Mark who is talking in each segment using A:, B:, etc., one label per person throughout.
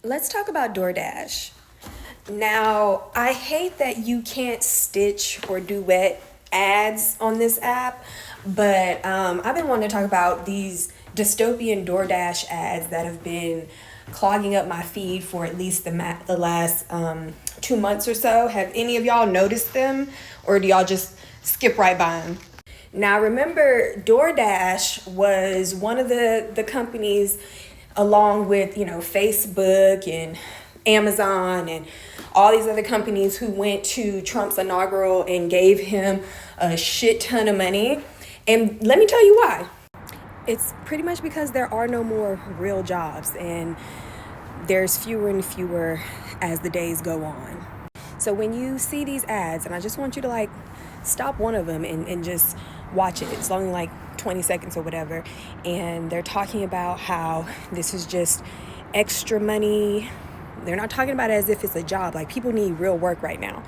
A: Let's talk about DoorDash. Now, I hate that you can't stitch or duet ads on this app, but I've been wanting to talk about these dystopian DoorDash ads that have been clogging up my feed for at least the last 2 months or so. Have any of y'all noticed them, or do y'all just skip right by them? Now, remember, DoorDash was one of the companies, along with, Facebook and Amazon and all these other companies, who went to Trump's inaugural and gave him a shit ton of money. And let me tell you why. It's pretty much because there are no more real jobs, and there's fewer and fewer as the days go on. So when you see these ads, and I just want you to stop one of them and just watch it. It's only like 20 seconds or whatever. And they're talking about how this is just extra money. They're not talking about it as if it's a job. Like, people need real work right now.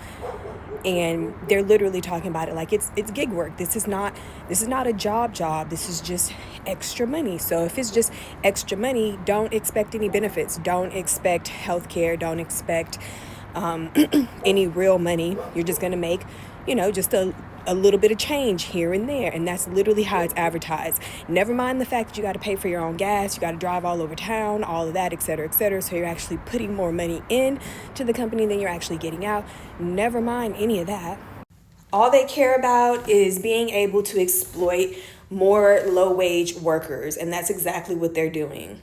A: And they're literally talking about it like it's gig work. This is not a job. This is just extra money. So if it's just extra money, don't expect any benefits. Don't expect health care. Don't expect any real money. You're just going to make, just a little bit of change here and there. And that's literally how it's advertised. Never mind the fact that you got to pay for your own gas, you got to drive all over town, all of that, et cetera, et cetera. So you're actually putting more money in to the company than you're actually getting out. Never mind any of that. All they care about is being able to exploit more low-wage workers. And that's exactly what they're doing.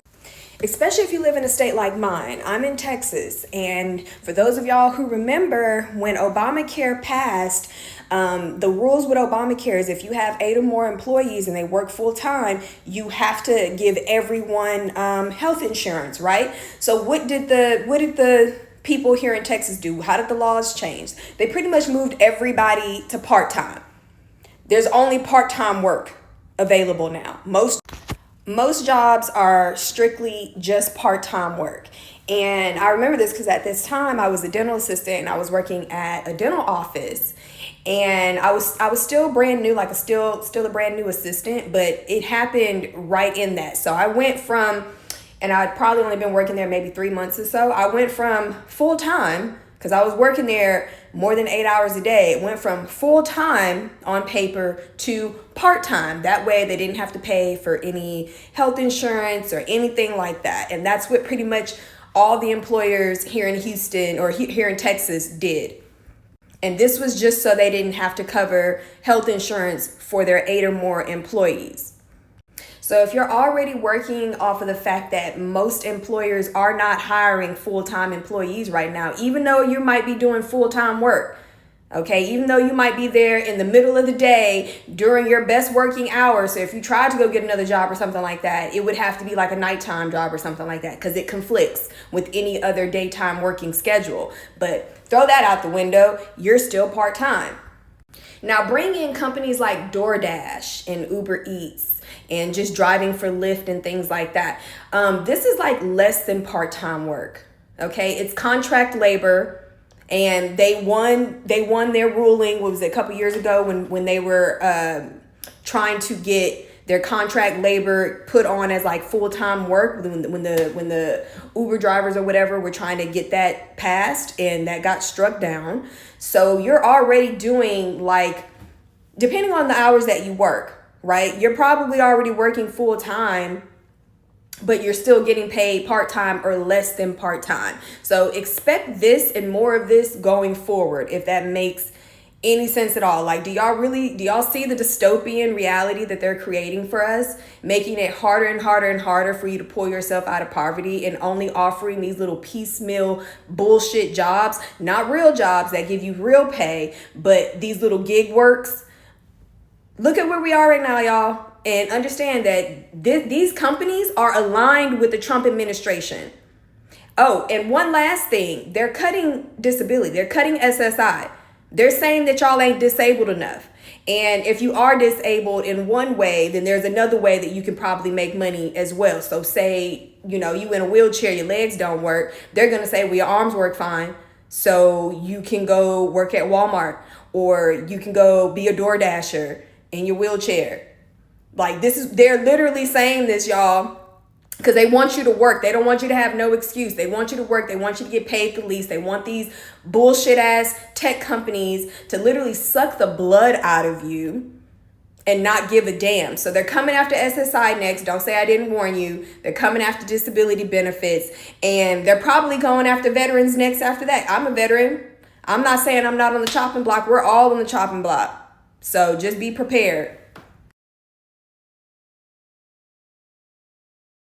A: Especially if you live in a state like mine. I'm in Texas. And for those of y'all who remember, when Obamacare passed, the rules with Obamacare is if you have 8 or more employees and they work full time, you have to give everyone health insurance, right? So what did the people here in Texas do? How did the laws change? They pretty much moved everybody to part-time. There's only part-time work available now. Most jobs are strictly just part-time work. And I remember this because at this time I was a dental assistant and I was working at a dental office. And I was still brand new, like still a brand new assistant, but it happened right in that. So I went from, and I'd probably only been working there maybe 3 months or so. I went from full time, because I was working there more than 8 hours a day. It went from full time on paper to part time. That way they didn't have to pay for any health insurance or anything like that. And that's what pretty much all the employers here in Houston or here in Texas did. And this was just so they didn't have to cover health insurance for their 8 or more employees. So if you're already working off of the fact that most employers are not hiring full-time employees right now, even though you might be doing full-time work, okay, even though you might be there in the middle of the day during your best working hours. So if you tried to go get another job or something like that, it would have to be like a nighttime job or something like that, because it conflicts with any other daytime working schedule. But throw that out the window, you're still part-time. Now bring in companies like DoorDash and Uber Eats and just driving for Lyft and things like that. This is like less than part-time work, okay? It's contract labor. And they won their ruling, what was it, a couple years ago when they were trying to get their contract labor put on as like full-time work, when the Uber drivers or whatever were trying to get that passed, and that got struck down. So you're already doing, like, depending on the hours that you work, right? You're probably already working full-time, but you're still getting paid part-time or less than part-time. So expect this and more of this going forward, if that makes any sense at all. Like, do y'all see the dystopian reality that they're creating for us, making it harder and harder and harder for you to pull yourself out of poverty, and only offering these little piecemeal bullshit jobs, not real jobs that give you real pay, but these little gig works? Look at where we are right now, y'all. And understand that these companies are aligned with the Trump administration. Oh, and one last thing. They're cutting disability. They're cutting SSI. They're saying that y'all ain't disabled enough. And if you are disabled in one way, then there's another way that you can probably make money as well. So say, you in a wheelchair, your legs don't work. They're going to say, well, your arms work fine, so you can go work at Walmart, or you can go be a door dasher in your wheelchair. Like, they're literally saying this, y'all. because they want you to work. They don't want you to have no excuse. They want you to work. They want you to get paid the least. They want these bullshit ass tech companies to literally suck the blood out of you and not give a damn. So they're coming after SSI next. Don't say I didn't warn you. They're coming after disability benefits. And they're probably going after veterans next after that. I'm a veteran. I'm not saying I'm not on the chopping block. We're all on the chopping block. So just be prepared.